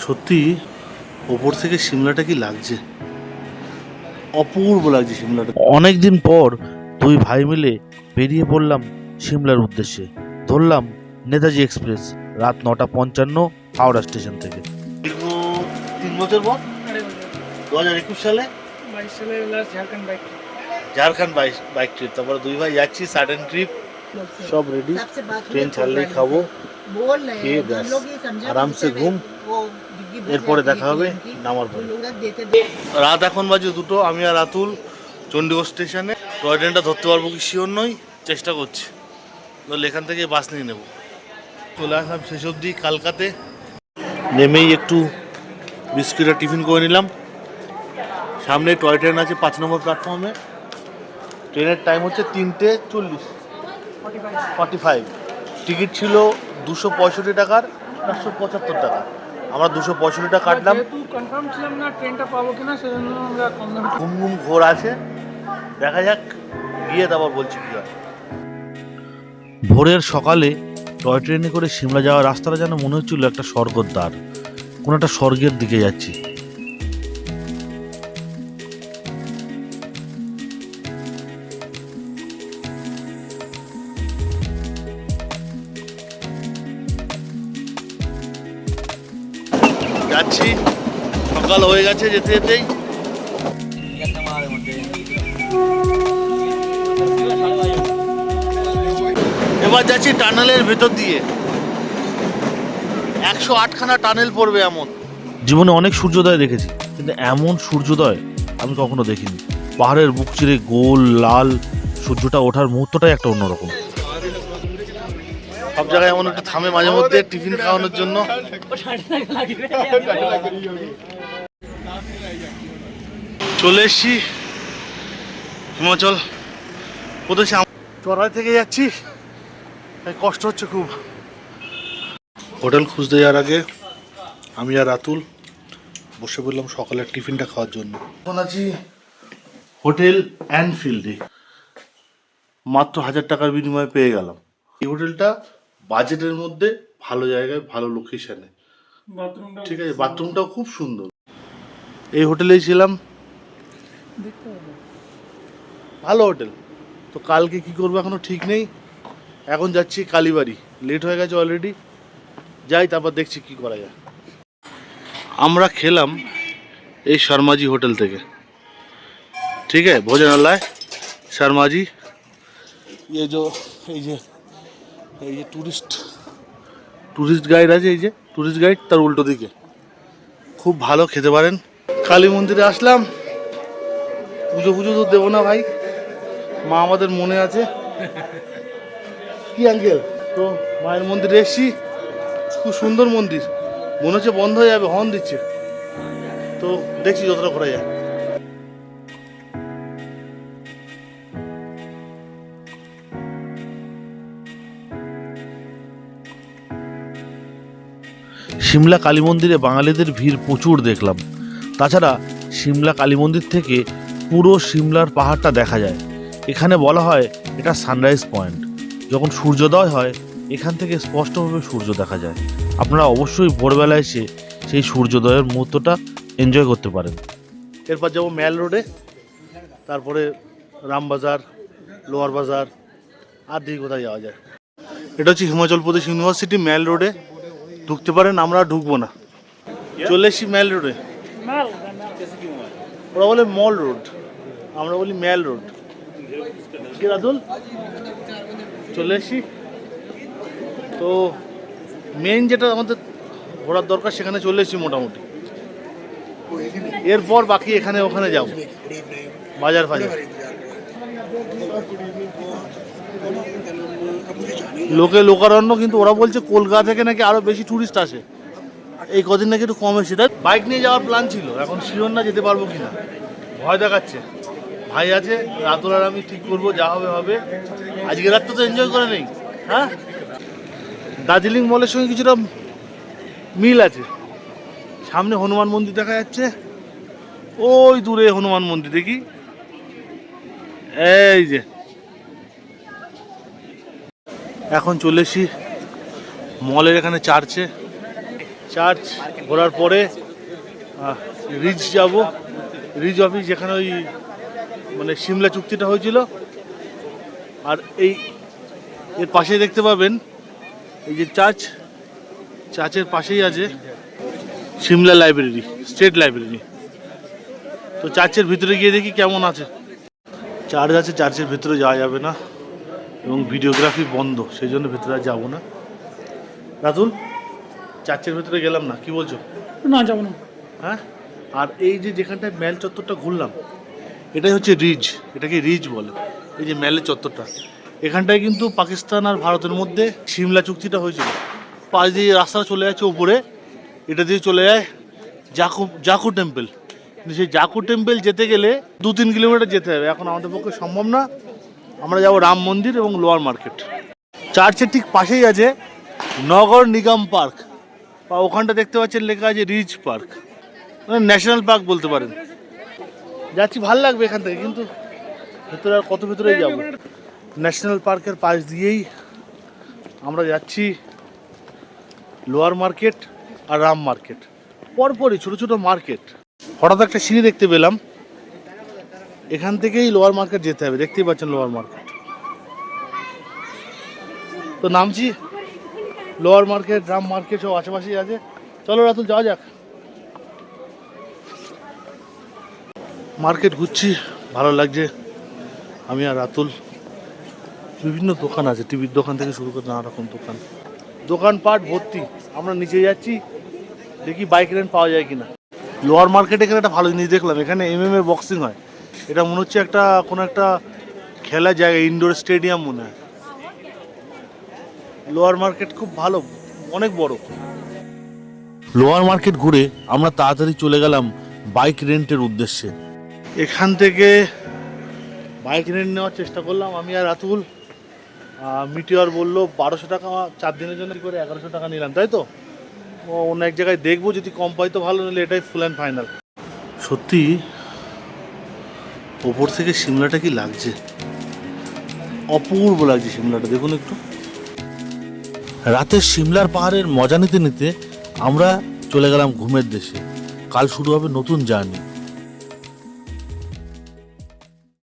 সত্যি ওপর থেকে সিমলাটা কি লাগছে, অপূর্ব লাগছে সিমলাটা। অনেকদিন পর দুই ভাই মিলে বেরিয়ে পড়লাম সিমলার উদ্দেশ্যে। ধরলাম নেতাজি এক্সপ্রেস রাত 9:55 হাওড়া স্টেশন থেকে। দীর্ঘ 3 বছর পর 2021 সালে ঝাড়খণ্ড বাইক ট্রিপ। তারপরে দুই ভাই যাচ্ছি সাডেন ট্রিপ, সব রেডি। ট্রেন ছাড়লেই খাবো, খেয়ে ব্যাস আরামসে ঘুম। এরপরে দেখা হবে নামার পরে। রাত এখন বাজে 2টো। আমি আর রাতুল চণ্ডীগড় স্টেশনে। টয় ট্রেনটা ধরতে পারবো কি শিওর নই, চেষ্টা করছি। তাহলে এখান থেকে বাস নিয়ে নেবো। চলে আসলাম শেষ অবধি কালকাতে। নেমেই একটু বিস্কুট আর টিফিন করে নিলাম। সামনে টয় ট্রেন আছে 5 নম্বর প্ল্যাটফর্মে। ট্রেনের টাইম হচ্ছে 3:40 টিকিট ছিল 265 টাকার 475 টাকা। আমরা 265 টাকা কাটলাম। কনফার্ম ছিলাম না ট্রেনটা পাবো কিনা, সেজন্য আমরা কম দামে। ঘুম ঘুম ঘোর আছে, দেখা যাক গিয়ে তারপর বলছি কি হয়। ভোরের সকালে টয় ট্রেনে করে সিমলা যাওয়ার রাস্তাটা যেন মনে হচ্ছিল একটা স্বর্গের দ্বার, কোনো একটা স্বর্গের দিকে যাচ্ছি। যাচ্ছি, সকাল হয়ে গেছে যেতে যেতেই। এবার যাচ্ছি টানেলের ভেতর দিয়ে। 108খানা টানেল পড়বে এমন। জীবনে অনেক সূর্যোদয় দেখেছি, কিন্তু এমন সূর্যোদয় আমি কখনো দেখিনি। পাহাড়ের বুক চিরে গোল লাল সূর্যটা ওঠার মুহূর্তটাই একটা অন্যরকম। সব জায়গায় এমন একটু থামে মাঝে মধ্যে টিফিন খাওয়ানোর জন্য। চলে এসছি হিমাচল প্রদেশে। চড়াই থেকে যাচ্ছি, কষ্ট হচ্ছে খুব। হোটেল খুঁজতে যাওয়ার আগে আমি আর রাতুল বসে পড়লাম সকালের টিফিনটা খাওয়ার জন্য। এখন আছি হোটেল অ্যানফিল্ডে, মাত্র 1000 টাকার বিনিময়ে পেয়ে গেলাম। এই হোটেলটা বাজেটের মধ্যে, ভালো জায়গায়, ভালো লোকেশনে, ঠিক আছে। বাথরুমটাও খুব সুন্দর। এই হোটেলেই ছিলাম, ভালো হোটেল। তো কালকে কি করবো এখনো ঠিক নেই। এখন যাচ্ছি কালীবাড়ি, লেট হয়ে গেছে অলরেডি। যাই, তারপর দেখছি কি করা যায়। আমরা খেলাম এই শর্মাজি হোটেল থেকে, ঠিক আছে, ভোজনালয় শর্মাজি। এই যে টুরিস্ট গাইড আছে, এই যে টুরিস্ট গাইড, তার উল্টো দিকে। খুব ভালো, খেতে পারেন। কালী মন্দিরে আসলাম, পুজো তো দেবো না ভাই, মা আমাদের মনে আছে কি আঙ্কেল। তো মায়ের মন্দিরে এসছি, খুব সুন্দর মন্দির। মনে হচ্ছে বন্ধ হয়ে যাবে, হর্ন দিচ্ছে। তো দেখছি যতটা করা যায়। সিমলা কালী মন্দিরে বাঙালিদের ভিড় প্রচুর দেখলাম। তাছাড়া সিমলা কালী মন্দির থেকে পুরো সিমলার পাহাড়টা দেখা যায়। এখানে বলা হয় এটা সানরাইজ পয়েন্ট। যখন সূর্যোদয় হয় এখান থেকে স্পষ্টভাবে সূর্য দেখা যায়। আপনারা অবশ্যই ভোরবেলা এসে সেই সূর্যোদয়ের মুহূর্তটা এনজয় করতে পারেন। এরপর যাবো ম্যাল রোডে, তারপরে রামবাজার, লোয়ার বাজার, আর দিকে কোথায় যাওয়া যায়। এটা হচ্ছে হিমাচল প্রদেশ ইউনিভার্সিটি, ম্যাল রোডে ঢুকতে পারেন। আমরা ঢুকবো না, চলে এসছি ম্যাল রোডে। ওরা বলে মল রোড, আমরা বলি ম্যাল রোড। কি রাতুল, চলে এসছি। তো মেন যেটা আমাদের ঘোরার দরকার সেখানে চলে এসেছি মোটামুটি। এরপর বাকি এখানে ওখানে যাব, বাজার ফাজার। লোকারণ্য, কিন্তু ওরা বলছে কলকাতা থেকে নাকি আরো বেশি টুরিস্ট আসে। এই কদিন নাকি একটু কম এসে। বাইক নিয়ে যাওয়ার প্ল্যান ছিল, এখন শিওর না যেতে পারবো কিনা, ভয় দেখাচ্ছে। ভাই আছে, রাতুল আর আমি ঠিক করবো, যা হবে হবে। আজকে রাতটা তো এনজয় করে নেই। হ্যাঁ, দার্জিলিং মলের সঙ্গে কিছুটা মিল আছে। সামনে হনুমান মন্দির দেখা যাচ্ছে, ওই দূরে হনুমান মন্দির দেখি। এই যে এখন চলে এসি মলের এখানে চার্চে। চার্চ ঘোরার পরে রিজ যাব, রিজ অফিস যেখানে ওই মানে সিমলা চুক্তিটা হয়েছিল। আর এর পাশেই দেখতে পাবেন এই যে চার্চের পাশেই আছে সিমলা লাইব্রেরি, স্টেট লাইব্রেরি। তো চার্চের ভিতরে গিয়ে দেখি কেমন আছে। চার্চ আছে, চার্চের ভিতরে যাওয়া যাবে না এবং ভিডিওগ্রাফি বন্ধ, সেই জন্য ভিতরে আর যাবো না। রাতুল, চার্চের ভিতরে গেলাম না, কি বলছো? না, যাবো না। হ্যাঁ, আর এই যে যেখানটায় ম্যাল চত্বরটা ঘুরলাম, এটাই হচ্ছে রিজ, এটাকে রিজ বলে। এই যে ম্যালের চত্বরটা, এখানটায় কিন্তু পাকিস্তান আর ভারতের মধ্যে সিমলা চুক্তিটা হয়েছিল। পাশ দিয়ে রাস্তা চলে যাচ্ছে উপরে, এটা দিয়ে চলে যায় জাকু টেম্পল। কিন্তু সেই জাকু টেম্পল যেতে গেলে 2-3 কিলোমিটার যেতে হবে, এখন আমাদের পক্ষে সম্ভব না। আমরা যাব রাম মন্দির এবং লোয়ার মার্কেট। চার্চের ঠিক পাশেই আছে নগর নিগম পার্ক, বা ওখানটা দেখতে পাচ্ছেন লেখা আছে রিজ পার্ক, মানে ন্যাশনাল পার্ক বলতে পারেন। যাচ্ছি, ভালো লাগবে এখান থেকে, কিন্তু ভেতরে আর কত ভেতরেই যাব। ন্যাশনাল পার্কের পাশ দিয়েই আমরা যাচ্ছি লোয়ার মার্কেট আর রাম মার্কেট, পরপরই ছোটো ছোটো মার্কেট। হঠাৎ একটা সিঁড়ি দেখতে পেলাম, এখান থেকেই লোয়ার মার্কেট যেতে হবে। দেখতেই পাচ্ছেন লোয়ার মার্কেট, তো নামছি। লোয়ার মার্কেট, রাম মার্কেট সব আশেপাশেই আছে। চলো রাতুল, যাওয়া যাক। মার্কেট ঘুরছি, ভালো লাগছে। আমি আর রাতুল, বিভিন্ন দোকান আছে, টিভির দোকান থেকে শুরু করে নানা রকম দোকানপাট ভর্তি। আমরা নিচে যাচ্ছি, দেখি বাইক রেন্ট পাওয়া যায় কিনা। লোয়ার মার্কেটে এখানে একটা ভালো জিনিস দেখলাম, এখানে MMA বক্সিং হয়। এটা মনে হচ্ছে কোনো একটা খেলার জায়গা, ইনডোর স্টেডিয়াম মনে হয়। লোয়ার মার্কেট খুব ভালো, অনেক বড়। লোয়ার মার্কেট ঘুরে আমরা তাড়াতাড়ি চলে গেলাম বাইক রেন্টের উদ্দেশ্যে। এখান থেকে বাইক রেন্ট নেওয়ার চেষ্টা করলাম আমি আর রাতুল। মিটিওর বললো 1200 টাকা 4 দিনের জন্য, করে 1100 টাকা নিলাম, তাই তো। অন্য এক জায়গায় দেখবো, যদি কম পাই তো ভালো, নিলে এটাই ফুল অ্যান্ড ফাইনাল। সত্যি ওপর থেকে সিমলাটা কি লাগছে, অপূর্ব লাগছে সিমলাটা, দেখুন একটু। রাতের সিমলার পাহাড়ের মজা নিতে নিতে আমরা চলে গেলাম ঘুমের দেশে। কাল শুরু হবে নতুন জার্নি।